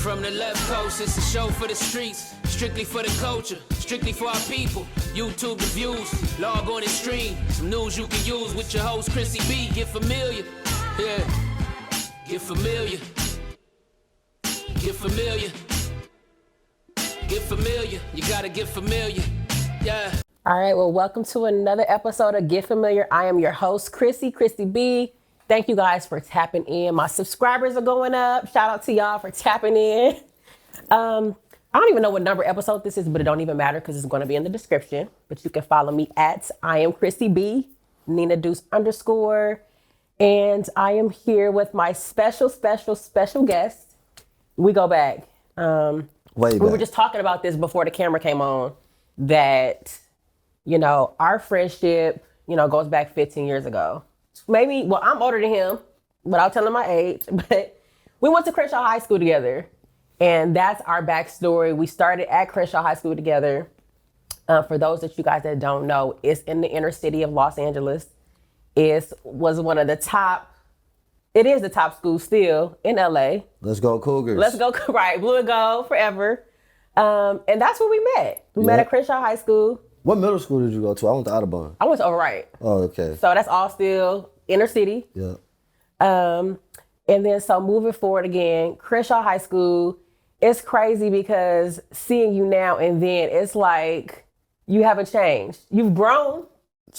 From the left coast, it's a show for the streets, strictly for the culture, strictly for our people. YouTube the views, log on and stream. Some news you can use with your host Khrissy B. Get familiar, yeah. Get familiar. Get familiar. Get familiar. You gotta get familiar, yeah. All right, well, welcome to another episode of Get Familiar. I am your host, Khrissy B. Thank you guys for tapping in. My subscribers are going up. Shout out to y'all for tapping in. I don't even know what number episode this is, but it don't even matter because it's going to be in the description. But you can follow me at I am Khrissy B, Nina Deuce _. And I am here with my special guest. We go back. Way back. We were just talking about this before the camera came on, that, you know, our friendship, you know, goes back 15 years ago. Maybe, well, I'm older than him without telling my age, but we went to Crenshaw High School together. And that's our backstory. We started at Crenshaw High School together. For those of you guys that don't know, it's in the inner city of Los Angeles. It was one of the top, it is the top school still in LA. Let's go Cougars. Let's go, right, blue and gold forever. And that's where we met. We met at Crenshaw High School. What middle school did you go to? I went to Audubon. I went to Overright. Oh, okay. So that's all still inner city. Yeah. And then so moving forward again, Crenshaw High School, it's crazy because seeing you now and then, it's like you haven't changed. You've grown.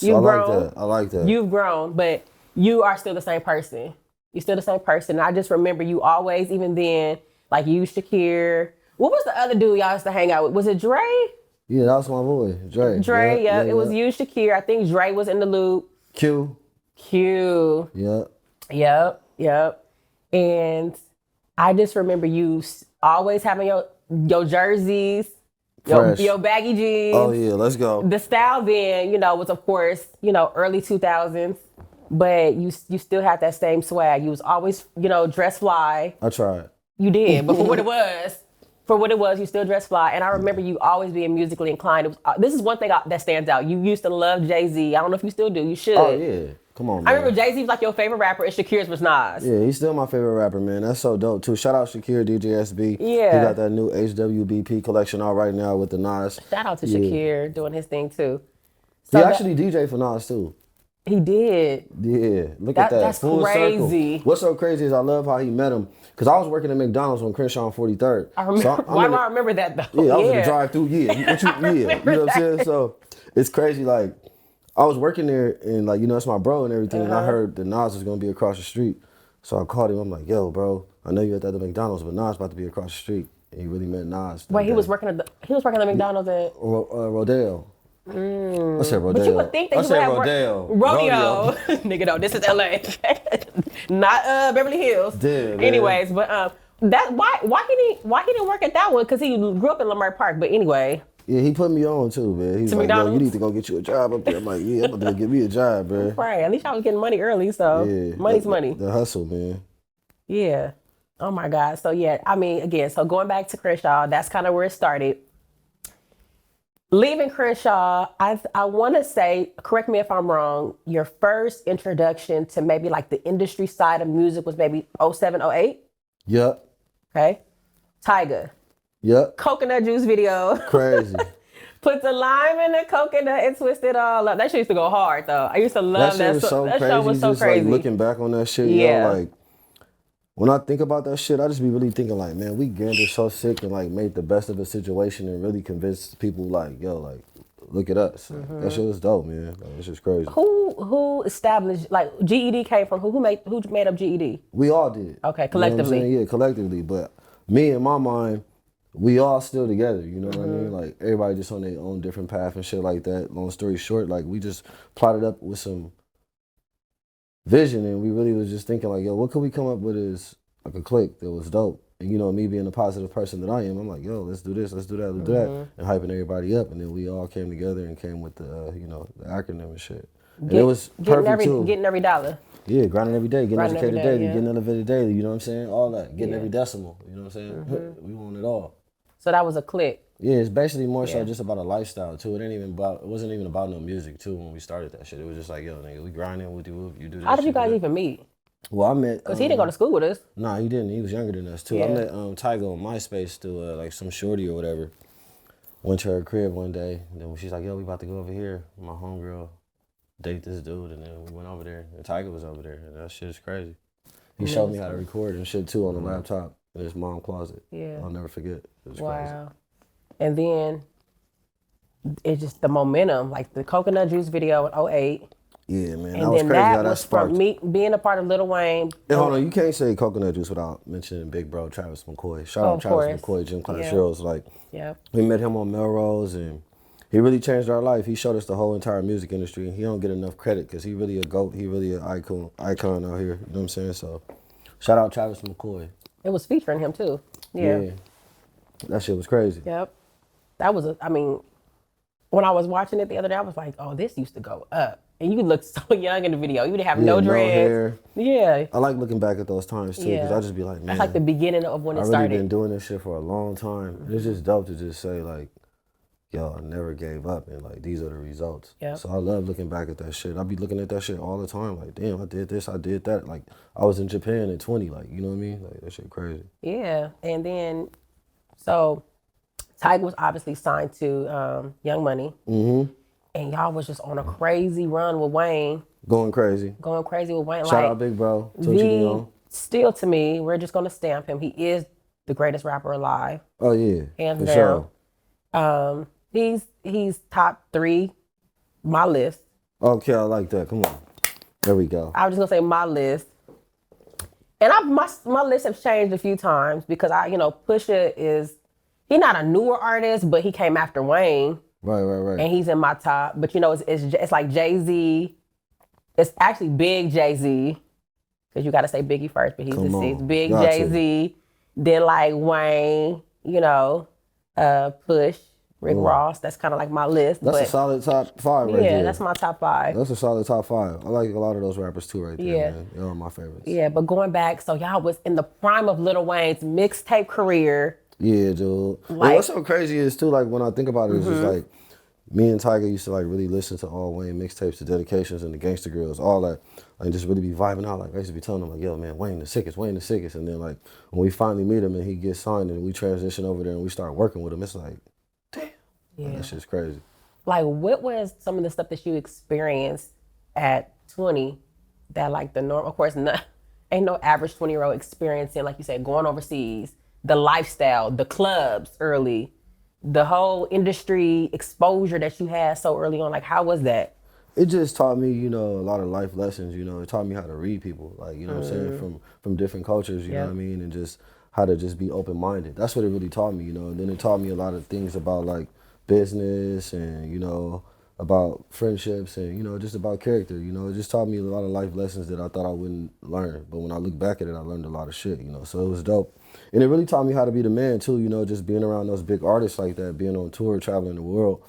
I like that. You've grown, but you are still the same person. You're still the same person. I just remember you always, even then, like you, Shakir. What was the other dude y'all used to hang out with? Was it Dre? Yeah, that was my boy, Dre. Dre, yeah. It was you, Shakir. I think Dre was in the loop. Q. Yep. And I just remember you always having your jerseys, your baggy jeans. Oh yeah, let's go. The style then, you know, was of course, you know, early 2000s, but you still had that same swag. You was always, you know, dress fly. I tried. You did, but for what it was, you still dress fly. And I remember you always being musically inclined. This is one thing that stands out. You used to love Jay-Z. I don't know if you still do. You should. Oh yeah. Come on, man. I remember Jay-Z was like your favorite rapper and Shakir's was Nas. Yeah, he's still my favorite rapper, man. That's so dope, too. Shout out Shakir, DJ SB. Yeah. He got that new HWBP collection out right now with the Nas. Shout out to Shakir doing his thing, too. So he actually DJ for Nas, too. He did. Yeah, look at that. That's full crazy. Circle. What's so crazy is I love how he met him. Because I was working at McDonald's on Crenshaw on 43rd. I remember. So Why do I remember that, though? Yeah, I was in the drive-thru. Yeah. You know what I'm saying? So it's crazy, like, I was working there and like, you know, it's my bro and everything. And I heard that Nas was going to be across the street. So I called him. I'm like, yo, bro, I know you at the other McDonald's, but Nas about to be across the street. And he really met Nas. Wait, he was working at the McDonald's at Rodeo. I said Rodeo. But you would think that you would have Rodeo. Nigga, no, this is LA. Not Beverly Hills. Damn, anyways, but that why he didn't work at that one? Because he grew up in Lamar Park. But anyway. Yeah, he put me on too, man. He's like, McDonald's? yo, you need to go get you a job up there. I'm like, yeah, I'm about to get me a job, bro. Right, at least I was getting money early, so money's money. The hustle, man. Yeah. Oh my God. So yeah, I mean, again, so going back to Crenshaw, that's kind of where it started. Leaving Crenshaw, I want to say, correct me if I'm wrong, your first introduction to maybe like the industry side of music was maybe 07, 08? Yep. Okay. Tyga. Yep. Coconut juice video. Crazy. Put the lime in the coconut and twist it all up. That shit used to go hard though. I used to love that. That show was so crazy. Like looking back on that shit, you know, like when I think about that shit, I just be really thinking like, man, we gambled so sick and like made the best of a situation and really convinced people like, yo, like, look at us. That shit was dope, man. Like, it's just crazy. Who established, like, GED came from who made up GED? We all did. Okay, collectively. You know what I'm saying? Yeah, collectively. But me, in my mind, we all still together, you know what I mean? Like, everybody just on their own different path and shit like that. Long story short, like, we just plotted up with some vision and we really was just thinking like, yo, what could we come up with as like a clique that was dope? And, you know, me being the positive person that I am, I'm like, yo, let's do this, let's do that, let's do that. And hyping everybody up. And then we all came together and came with the, you know, the acronym and shit. And it was perfect too. Getting every dollar. Yeah, grinding every day, getting educated daily, yeah. getting elevated daily, you know what I'm saying? All that, getting every decimal, you know what I'm saying? We want it all. So that was a clique. Yeah, it's basically more so just about a lifestyle too. It wasn't even about no music too when we started that shit. It was just like, yo, nigga, we grinding, we do, you do this. How did you guys even meet? Well, I met... Because he didn't go to school with us. Nah, he didn't. He was younger than us, too. Yeah. I met Tyga on MySpace through, like, some shorty or whatever. Went to her crib one day, and then she's like, yo, we about to go over here. My homegirl date this dude, and then we went over there, and Tyga was over there, and that shit is crazy. He showed me how to record and shit, too, on the laptop in his mom's closet. Yeah. I'll never forget. It was Wow. crazy. And then it's just the momentum, like the Coconut Juice video in 08. Yeah, man, And that was then crazy how that that was sparked. from me being a part of Lil Wayne. And hold on, you can't say Coconut Juice without mentioning Big Bro Travis McCoy. Shout out of Travis course. McCoy, Gym Class Yeah. Heroes. Like, we met him on Melrose, and he really changed our life. He showed us the whole entire music industry. He don't get enough credit because he really a GOAT. He really an icon out here. You know what I'm saying? So, shout out Travis McCoy. It was featuring him too. Yeah. That shit was crazy. Yep. That was, I mean, when I was watching it the other day, I was like, oh, this used to go up. And you look so young in the video. You didn't have no dreads. Hair. Yeah. I like looking back at those times too, because I just be like, man. That's like the beginning of when it I've started. really been doing this shit for a long time. And it's just dope to just say like, yo, I never gave up, and like these are the results. Yep. So I love looking back at that shit. I be looking at that shit all the time. Like, damn, I did this, I did that. Like, I was in Japan at 20. Like, you know what I mean? Like, that shit crazy. Yeah. And then, so Tyga was obviously signed to Young Money. Mm-hmm. And y'all was just on a crazy run with Wayne. Going crazy. Going crazy with Wayne. Shout like, out Big Bro. Still to me, we're just gonna stamp him. He is the greatest rapper alive. Oh yeah. Hands for down. Sure. He's top 3, my list. Okay, I like that. Come on. There we go. I was just gonna say my list. And my list have changed a few times because Pusha he's not a newer artist, but he came after Wayne. Right. And he's in my top. But it's like Jay-Z. It's actually Big Jay-Z. Because you gotta say Biggie first, but he's deceased. Big Jay-Z. Then like Wayne, Push, Rick Ross. That's kind of like my list. That's a solid top 5 right there. Yeah, that's my top 5. That's a solid top 5. I like a lot of those rappers too right there, Yeah. man. They're my favorites. Yeah, but going back, so y'all was in the prime of Lil Wayne's mixtape career. Yeah, dude. And what's so crazy is too, like when I think about it, it's just like me and Tyga used to like really listen to all Wayne mixtapes, the dedications and the Gangsta Grills, all that. Like just really be vibing out. Like I used to be telling them like, yo man, Wayne the sickest. And then like when we finally meet him and he gets signed and we transition over there and we start working with him, it's like, damn. Yeah. Like, that shit's crazy. Like what was some of the stuff that you experienced at 20 that like the norm, of course, ain't no average 20-year-old experiencing, like you said, going overseas, the lifestyle, the clubs early, the whole industry exposure that you had so early on. Like, how was that? It just taught me, a lot of life lessons, It taught me how to read people, like, what I'm saying, from different cultures, you know what I mean? And just how to just be open-minded. That's what it really taught me, And then it taught me a lot of things about, like, business and, about friendships and, just about character, It just taught me a lot of life lessons that I thought I wouldn't learn. But when I look back at it, I learned a lot of shit, So it was dope. And it really taught me how to be the man, too, just being around those big artists like that, being on tour, traveling the world.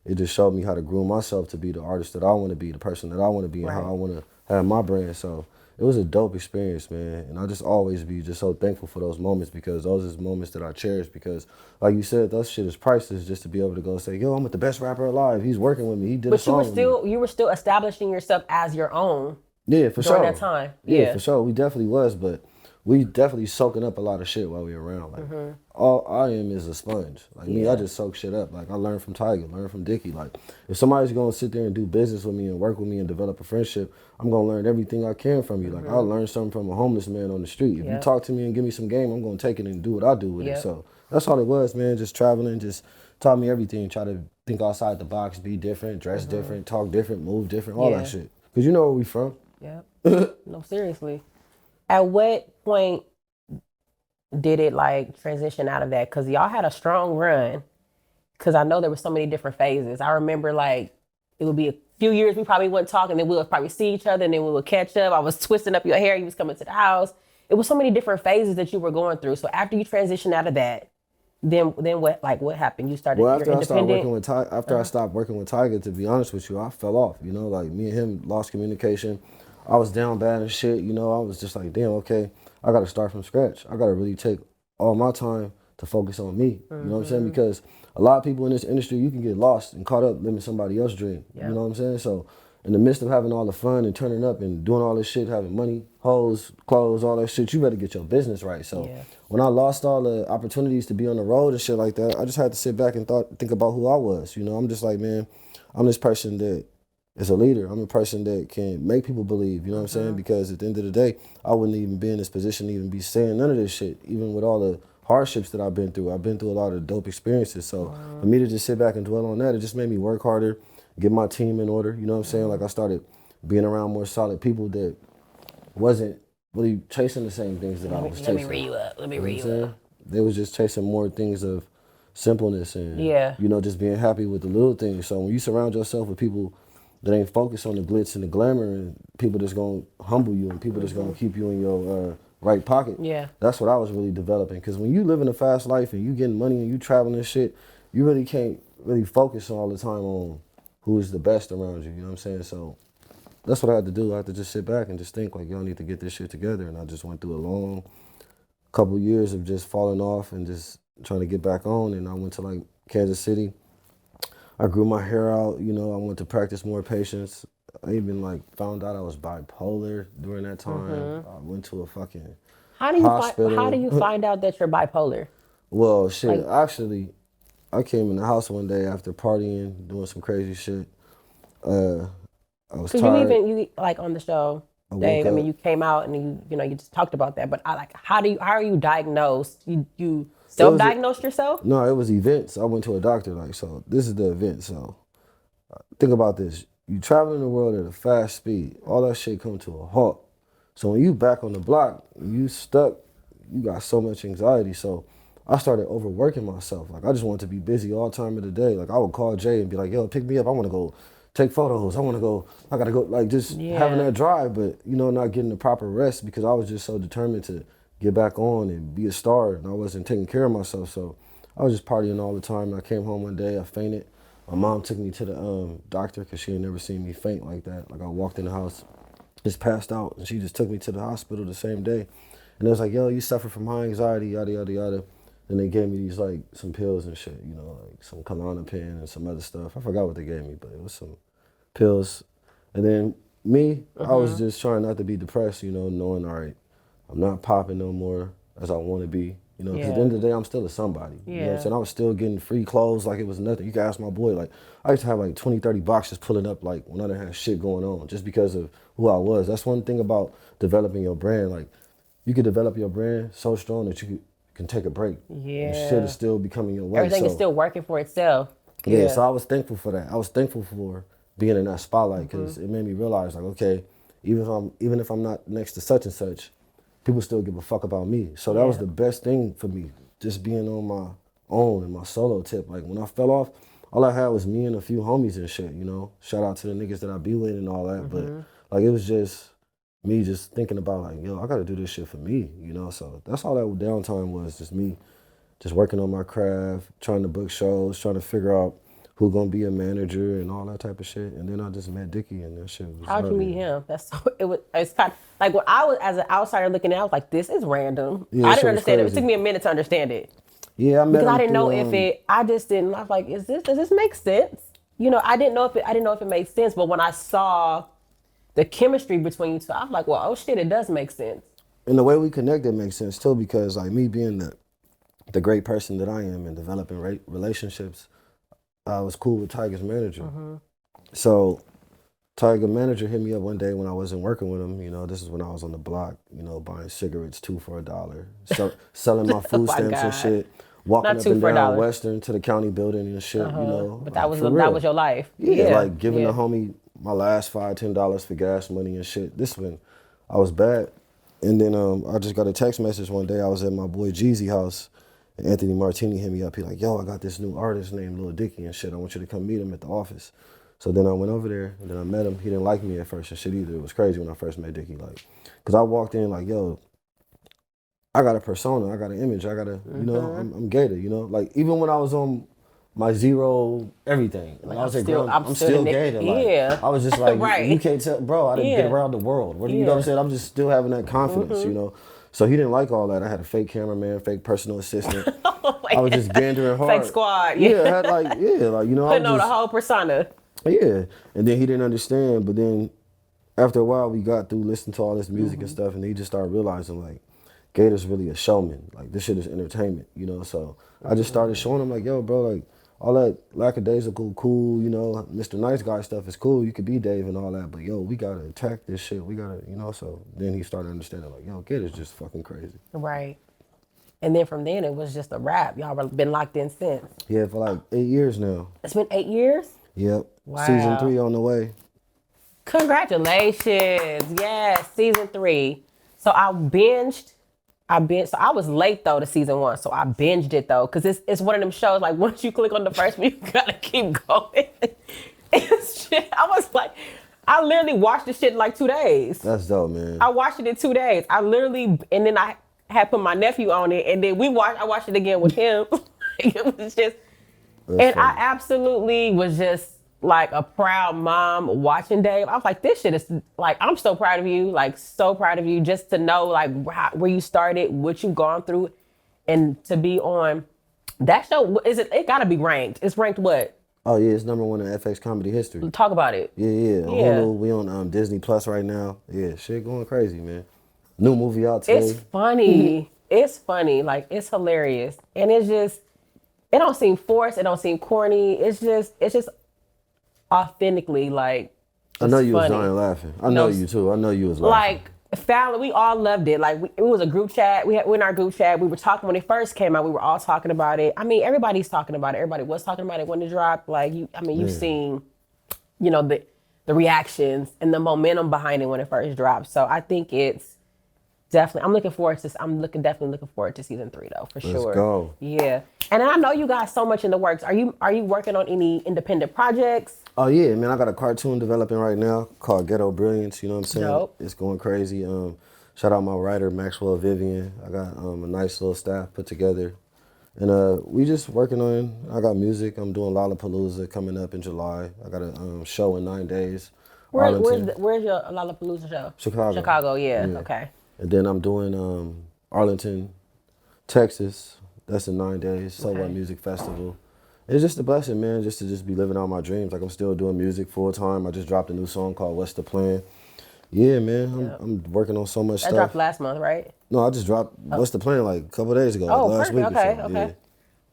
It just showed me how to groom myself to be the artist that I want to be, the person that I want to be, and how I want to have my brand. So it was a dope experience, man. And I just always be just so thankful for those moments because those is moments that I cherish because, like you said, those shit is priceless just to be able to go say, yo, I'm with the best rapper alive. He's working with me. He did a song with me. But you were still establishing yourself as your own. Yeah, for sure. During that time. Yeah, for sure. We definitely was, but we definitely soaking up a lot of shit while we were around. Like all I am is a sponge. Like me, I just soak shit up. Like I learned from Tyga, learned from Dickie. Like if somebody's gonna sit there and do business with me and work with me and develop a friendship, I'm gonna learn everything I can from you. Like I'll learn something from a homeless man on the street. If you talk to me and give me some game, I'm gonna take it and do what I do with it. So that's all it was, man. Just traveling, just taught me everything. Try to think outside the box, be different, dress different, talk different, move different, all that shit. Cause you know where we from. Yeah. No, seriously. At what point did it like transition out of that? Because y'all had a strong run. Because I know there were so many different phases. I remember like it would be a few years we probably wouldn't talk, and then we would probably see each other, and then we would catch up. I was twisting up your hair. You was coming to the house. It was so many different phases that you were going through. So after you transitioned out of that, then what happened? You started. Well, after I stopped working with I stopped working with Tyga, to be honest with you, I fell off. Like me and him lost communication. I was down bad and shit. I was just like, damn, okay, I got to start from scratch. I got to really take all my time to focus on me. You know what I'm saying? Because a lot of people in this industry, you can get lost and caught up living somebody else's dream. You know what I'm saying? So in the midst of having all the fun and turning up and doing all this shit, having money, hoes, clothes, all that shit, you better get your business right. So when I lost all the opportunities to be on the road and shit like that, I just had to sit back and think about who I was. You know, I'm just like, man, I'm this person that is a leader. I'm a person that can make people believe, you know what I'm saying? Because at the end of the day, I wouldn't even be in this position to even be saying none of this shit, even with all the hardships that I've been through. I've been through a lot of dope experiences. So for me to just sit back and dwell on that, it just made me work harder, get my team in order, you know what I'm saying? Like I started being around more solid people that wasn't really chasing the same things that I was chasing. Let me read you up. Let me read you up. They was just chasing more things of simpleness and, you know, just being happy with the little things. So when you surround yourself with people that ain't focused on the glitz and the glamour and people that's gonna humble you and people that's gonna keep you in your right pocket. Yeah. That's what I was really developing. Because when you living a fast life and you getting money and you traveling and shit, you really can't really focus all the time on who is the best around you, you know what I'm saying? So that's what I had to do. I had to just sit back and just think like, y'all need to get this shit together. And I just went through a long couple years of just falling off and just trying to get back on. And I went to like Kansas City. I grew my hair out, you know, I went to practice more patience. I even like found out I was bipolar during that time. I went to a fucking hospital. How do you find out that you're bipolar? Well, shit, actually, I came in the house one day after partying, doing some crazy shit. I was tired. You like on the show, Dave, I mean, you came out and you just talked about that, but how are you diagnosed? You self-diagnosed yourself? No, it was events. I went to a doctor, like, so this is the event. So think about this. You traveling the world at a fast speed. All that shit come to a halt. So when you back on the block, you stuck, you got so much anxiety. So I started overworking myself. Like I just wanted to be busy all time of the day. Like I would call Jay and be like, yo, pick me up. I want to go take photos. I got to go, like just having that drive, but you know, not getting the proper rest because I was just so determined to get back on and be a star and I wasn't taking care of myself. So I was just partying all the time. And I came home one day, I fainted. My mom took me to the doctor because she had never seen me faint like that. Like I walked in the house, just passed out, and she just took me to the hospital the same day. And it was like, yo, you suffer from high anxiety, yada, yada, yada. And they gave me these like some pills and shit, you know, like some Klonopin and some other stuff. I forgot what they gave me, but it was some pills. And then me, I was just trying not to be depressed, you know, knowing, all right, I'm not popping no more as I want to be. You know, because at the end of the day, I'm still a somebody. You know what I'm saying? I was still getting free clothes like it was nothing. You can ask my boy, like, I used to have like 20, 30 boxes pulling up like when I didn't have shit going on just because of who I was. That's one thing about developing your brand. Like, you can develop your brand so strong that you can take a break. Yeah. And shit is still becoming your way. Everything is still working for itself. Yeah, so I was thankful for that. I was thankful for being in that spotlight because it made me realize, like, okay, even if I'm not next to such and such, people still give a fuck about me. So that was the best thing for me, just being on my own and my solo tip. Like when I fell off, all I had was me and a few homies and shit, you know. Shout out to the niggas that I be with and all that. But like it was just me just thinking about like, yo, I gotta do this shit for me, you know. So that's all that downtime was, just me just working on my craft, trying to book shows, trying to figure out who gonna be a manager and all that type of shit. And then I just met Dickie and that shit was How'd you meet him? It's kind of like when I was as an outsider looking at, I was like, this is random. Yeah, I didn't understand crazy. It took me a minute to understand it. Yeah, I met because him I didn't know through, I was like, does this make sense? You know, I didn't know if it made sense, but when I saw the chemistry between you two, I was like, well, oh shit, it does make sense. And the way we connected makes sense too, because like me being the great person that I am and developing relationships, I was cool with Tyga's manager. So Tyga manager hit me up one day when I wasn't working with him. You know, this is when I was on the block, you know, buying cigarettes 2 for $1, selling my food stamps and shit, walking up and down Western to the county building and shit, you know. But that was your life. Yeah, like giving the homie my last $5, $10 for gas money and shit. This one, I was bad. And then I just got a text message one day. I was at my boy Jeezy house. And Anthony Martini hit me up. He like, yo, I got this new artist named Lil Dicky and shit. I want you to come meet him at the office. So then I went over there and then I met him. He didn't like me at first and shit either. It was crazy when I first met Dicky. Like, cause I walked in like, yo, I got a persona, I got an image, I got a, you know, I'm Gata, you know? Like even when I was on my zero everything, like I was I'm still Gata. Like, I was just like, you can't tell, bro, I didn't get around the world. You know what I'm saying? I'm just still having that confidence, you know? So he didn't like all that. I had a fake cameraman, fake personal assistant. I was just gandering hard. Fake squad. Yeah, I had like, you know. Putting on the whole persona. Yeah, and then he didn't understand, but then after a while we got through listening to all this music and stuff, and he just started realizing like Gata's really a showman. Like this shit is entertainment, you know. So I just started showing him like, yo, bro, like all that lackadaisical, cool, you know, Mr. Nice Guy stuff is cool. You could be Dave and all that, but yo, we gotta attack this shit. We gotta, you know. So then he started understanding like, yo, Gata's just fucking crazy. Right. And then from then it was just a wrap. Y'all been locked in since. Yeah, for like 8 years now. It's been 8 years? Yep. Wow. Season 3 on the way. Congratulations. Yes, season 3. So I binged. So I was late though to season 1. So I binged it though. Cause it's one of them shows like once you click on the first one, you gotta keep going. It's shit. I was like, I literally watched this shit in like 2 days. That's dope, man. I watched it in 2 days. And then I had put my nephew on it, and then I watched it again with him. It was just, I absolutely was just like a proud mom watching Dave. I was like, this shit is like, I'm so proud of you, like so proud of you, just to know like where you started, what you've gone through, and to be on that show. It gotta be ranked. It's ranked what? Oh yeah, it's number 1 in FX comedy history. Talk about it. Yeah. Hulu, we on Disney Plus right now. Yeah, shit going crazy, man. New movie out today. It's funny. It's funny. Like, it's hilarious. And it's just, it don't seem forced. It don't seem corny. It's just authentically like, I know you funny. was dying laughing. I know you too. I know you was laughing. Like, Fallon, we all loved it. Like, it was a group chat. We're in our group chat. We were talking when it first came out. We were all talking about it. I mean, everybody's talking about it. Everybody was talking about it when it dropped. Like, you've seen, you know, the reactions and the momentum behind it when it first dropped. So I think it's definitely, definitely looking forward to season 3 though, for sure. Let's go. Yeah. And I know you got so much in the works. Are you working on any independent projects? Oh yeah, man, I got a cartoon developing right now called Ghetto Brilliance, you know what I'm saying? Dope. It's going crazy. Shout out my writer, Maxwell Vivian. I got a nice little staff put together. And we just working on, I got music. I'm doing Lollapalooza coming up in July. I got a show in 9 days. Where's your Lollapalooza show? Chicago, yeah. Okay. And then I'm doing Arlington, Texas. That's in 9 days. So What Music Festival. It's just a blessing, man, just to be living out my dreams. Like I'm still doing music full time. I just dropped a new song called What's the Plan. Yeah, man, I'm working on so much stuff. That dropped last month, right? No, I just dropped What's the Plan like a couple of days ago, like last week or so. Okay.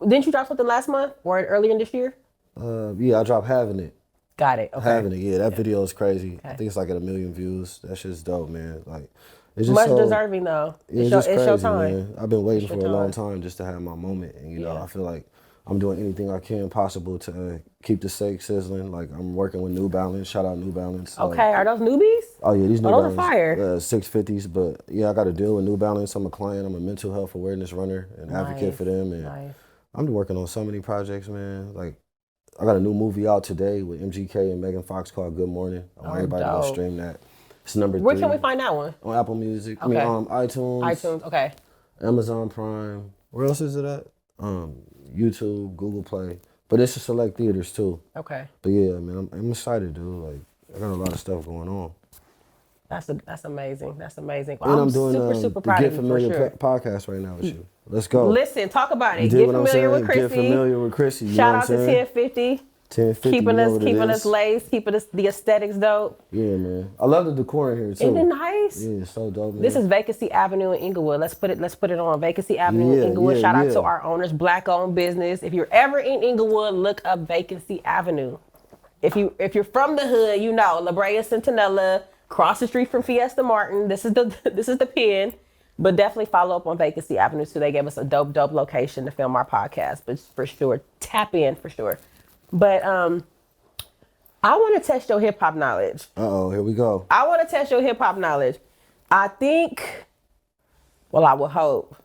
Didn't you drop something last month or earlier in this year? Yeah, I dropped Having It. Got it. Okay. Having It, yeah, that video is crazy. Okay. I think it's like at 1 million views. That shit's dope, man. Like, it's just much deserving though. Yeah, it's crazy, your time. Man. I've been waiting for a long time just to have my moment, and you know, I feel like I'm doing anything I can possible to keep the steak sizzling. Like I'm working with New Balance. Shout out New Balance. Okay, are those newbies? Oh yeah, these New Balance. Those are fire. 650s, but yeah, I got to deal with New Balance. I'm a client. I'm a mental health awareness runner and advocate for them, and I'm working on so many projects, man. Like I got a new movie out today with MGK and Megan Fox called Good Morning. I want everybody to go stream that. It's number 3. Where can we find that one? On Apple Music. Okay. I mean, iTunes. Okay. Amazon Prime. Where else is it at? YouTube, Google Play. But it's a select theaters too. Okay. But yeah, man, I'm excited, dude. Like I got a lot of stuff going on. That's amazing. That's amazing. Well, and I'm doing super the proud Get of you Familiar for sure. Podcast right now with you. Let's go. Listen, talk about it. Get familiar with Khrissy. Get familiar with Khrissy. Shout out to 1050. 1050. Keeping us laced, keeping us the aesthetics dope. Yeah, man. I love the decor in here too. Isn't it nice? Yeah, it's so dope, man. This is Vacancy Avenue in Inglewood. Let's put it on Vacancy Avenue in Inglewood. Shout out to our owners, Black-owned business. If you're ever in Inglewood, look up Vacancy Avenue. If you're from the hood, you know La Brea, Centinela, cross the street from Fiesta Martin. This is the pen. But definitely follow up on Vacancy Avenue too. They gave us a dope location to film our podcast. But for sure, tap in for sure. But I want to test your hip hop knowledge. Here we go. I want to test your hip hop knowledge. I think, well, I would hope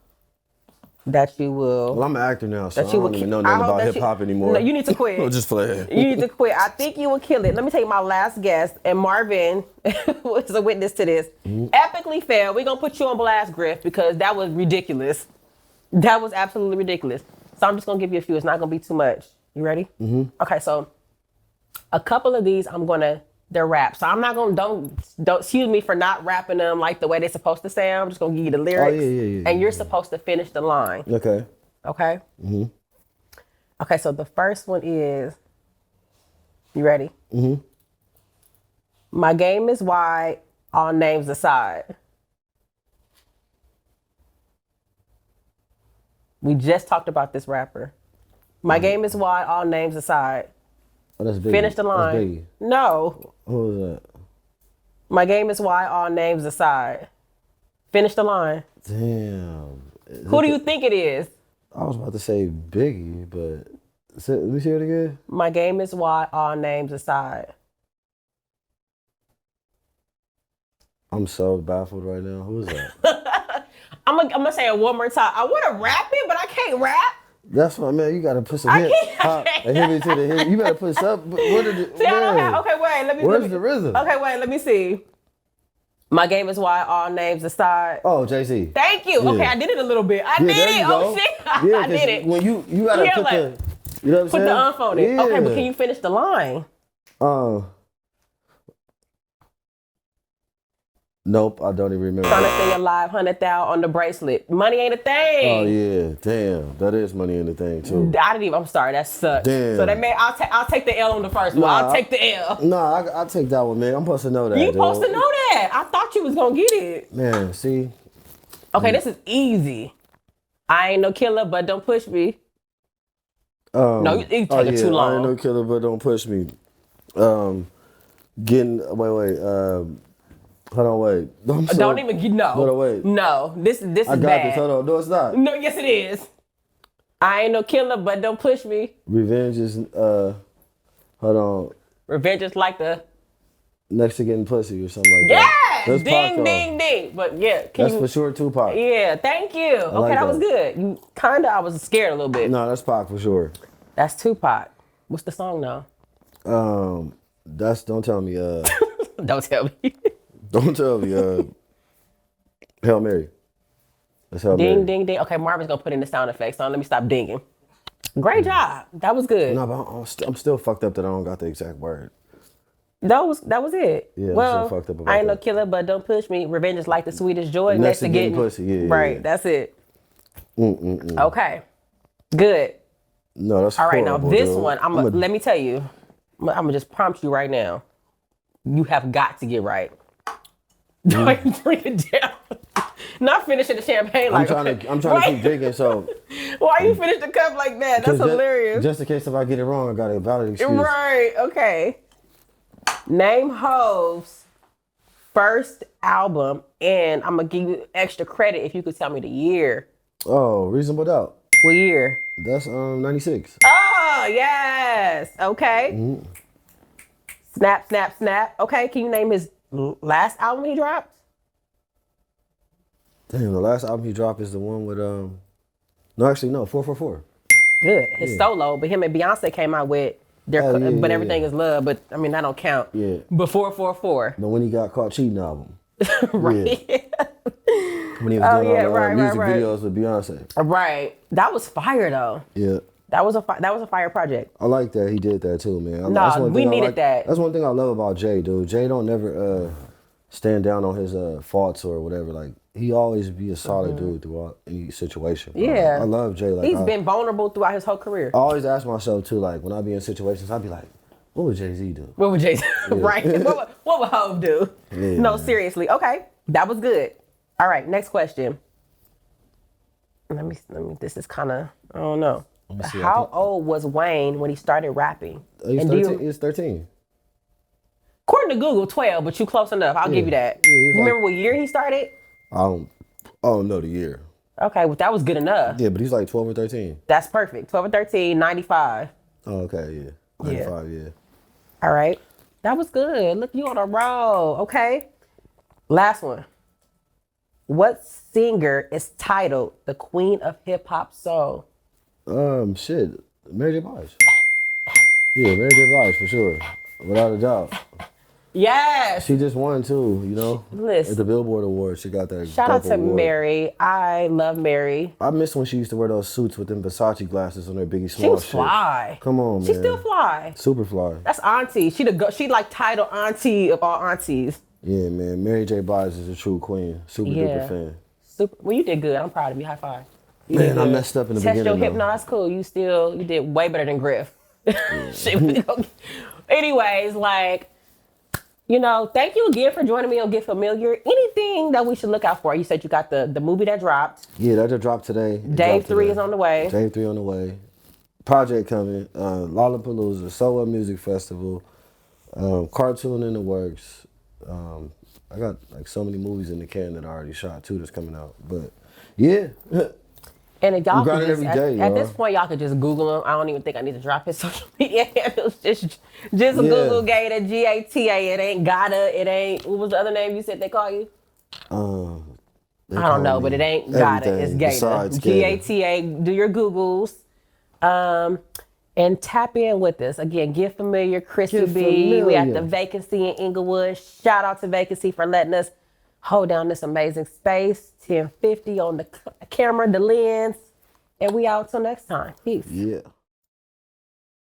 that you will. Well, I'm an actor now, so I don't even know nothing about hip hop anymore. No, you need to quit. We'll just play it. You need to quit. I think you will kill it. Let me take my last guest, and Marvin was a witness to this. Epically failed. We're gonna put you on blast, Griff, because that was ridiculous. That was absolutely ridiculous. So I'm just gonna give you a few. It's not gonna be too much. You ready? Mm-hmm. Okay, so a couple of these they're raps. So I'm not gonna, don't excuse me for not rapping them like the way they're supposed to sound. I'm just gonna give you the lyrics. And you're supposed to finish the line. Okay. Okay? Mm-hmm. Okay, so the first one is, You ready? Mm-hmm. My game is wide, all names aside. We just talked about this rapper. My game is wide, all names aside. Oh, that's Biggie. Finish the That's line. Biggie. No. Who was that? My game is wide, all names aside. Finish the line. Damn. Who do you think it is? I was about to say Biggie, but let me see it again. My game is wide, all names aside. I'm so baffled right now. Who is that? I'm gonna say it one more time. I want to rap it, but I can't rap. That's what, man. You gotta put some hip hop and hit me to the hip. You better put some. What did it? See, I don't have. Okay, wait. Let me. Where's the rhythm? Okay, wait. Let me see. My game is wide, all names aside. Oh, JC. Thank you. Yeah. Okay, I did it a little bit. I did there it. you Oh go. shit, Yeah, I did it. When you gotta Yeah, put like, the, you know what I'm Put saying? the umph on it. Yeah. Okay, but can you finish the line? Nope, I don't even remember. Trying to stay alive, 100,000 on the bracelet. Money ain't a thing. Oh yeah, damn, that is money in the thing too. I didn't even. I'm sorry, that sucks. Damn. So that I'll take the L on the first one. I'll take the L. Nah, I take that one, man. I'm supposed to know that. You supposed to know that. I thought you was gonna get it. Man, see. Okay, this is easy. I ain't no killer, but don't push me. No, you take it too long. I ain't no killer, but don't push me. Hold on, wait. Don't even get no. Hold on, wait. No, this is I got bad. this. Hold on. No, it's not. No, yes it is. I ain't no killer, but don't push me. Revenge is hold on. Revenge is like the Next to getting pussy or something like that. yes, That's Pac, ding, though. ding, ding. But yeah, That's for sure Tupac. Yeah, thank you. Okay, like that was that. good. You I was scared a little bit. No, that's Pac for sure. That's Tupac. What's the song though? That's don't tell me. Don't tell me. Don't tell me. Hail Mary. That's Hail Mary. Ding, ding, ding. Okay, Marvin's gonna put in the sound effects. So let me stop dinging. Great job. That was good. No, but I'm still fucked up that I don't got the exact word. That was it. Yeah, well, I'm so fucked up about I ain't no that. killer, but don't push me. Revenge is like the sweetest joy. Next to getting pussy. Yeah, right. yeah. That's it. Okay. Good. No, that's All right. Now horrible, this dude. one, let me tell you. I'm gonna just prompt you right now. You have got to get right. Like drink it down. Not finishing the champagne like I'm trying to keep drinking, so why you finish the cup like that? That's hilarious. Just in case if I get it wrong, I got a valid excuse. Right. Okay. Name Hov's first album, and I'm gonna give you extra credit if you could tell me the year. Oh, Reasonable Doubt. What year? That's 96. Oh yes. Okay. Snap, snap, snap. Okay. Can you name his last album he dropped? Damn, the last album he dropped is the one with 444. Good. His solo, but him and Beyonce came out with their But Everything Is Love, but I mean that don't count. Yeah. Before 444. But when he got caught cheating album. Right. Yeah. When he was doing all the music right. videos with Beyonce. Right. That was fire though. Yeah. That was a fire project. I like that he did that too, man. Nah, we needed that. That's one thing I love about Jay, dude. Jay don't never stand down on his faults or whatever. Like he always be a solid dude throughout any situation. Yeah. I love Jay. Like He's been vulnerable throughout his whole career. I always ask myself too, like when I be in situations, I'd be like, what would Jay-Z do? What would Jay right? What would Hov do? Yeah, no, man. seriously. Okay. That was good. All right, next question. Let me this is kinda I don't know. see, How old was Wayne when he started rapping? He's And 13. He's 13. According to Google, 12, but you close enough. I'll give you that. Yeah, You remember what year he started? I don't know the year. Okay, well that was good enough. Yeah, but he's like 12 or 13. That's perfect. 12 or 13, 95. Oh, okay, yeah. 95, yeah. All right. That was good. Look, you on a roll. Okay. Last one. What singer is titled the Queen of Hip Hop Soul? Shit. Mary J. Blige. Yeah, Mary J. Blige for sure. Without a doubt. Yes. She just won too, you know? Listen. At the Billboard Awards, she got that. Shout out dope to award. Mary. I love Mary. I miss when she used to wear those suits with them Versace glasses on her Biggie Smalls. She was shit. fly. Come on, man. She's still fly. Super fly. That's auntie. She like titled auntie of all aunties. Yeah, man. Mary J. Blige is a true queen. Super duper fan. Super. Well, you did good. I'm proud of you. High five. You Man, did I good. messed up in the Test beginning. your hypnosis. Cool. You did way better than Griff. Shit, Anyways, like, you know, thank you again for joining me on Get Familiar. Anything that we should look out for? You said you got the movie that dropped. Yeah, that just dropped today. Dave 3 is on the way. Dave 3 on the way. Project coming. Lollapalooza, So What Music Festival, cartoon in the works. I got like so many movies in the can that I already shot too that's coming out. But yeah. And if y'all could just, every day, at this point, y'all could just Google him. I don't even think I need to drop his social media handles. Just Google Gata, Gata. It ain't Gata. It ain't, what was the other name you said they call you? I don't know, but it ain't Gata. It's Gata. Gata. Do your Googles. And tap in with us. Again, Get Familiar, Khrissy B. We at the Vacancy in Inglewood. Shout out to Vacancy for letting us hold down this amazing space. 1050 on the camera, the lens. And we out till next time. Peace. Yeah.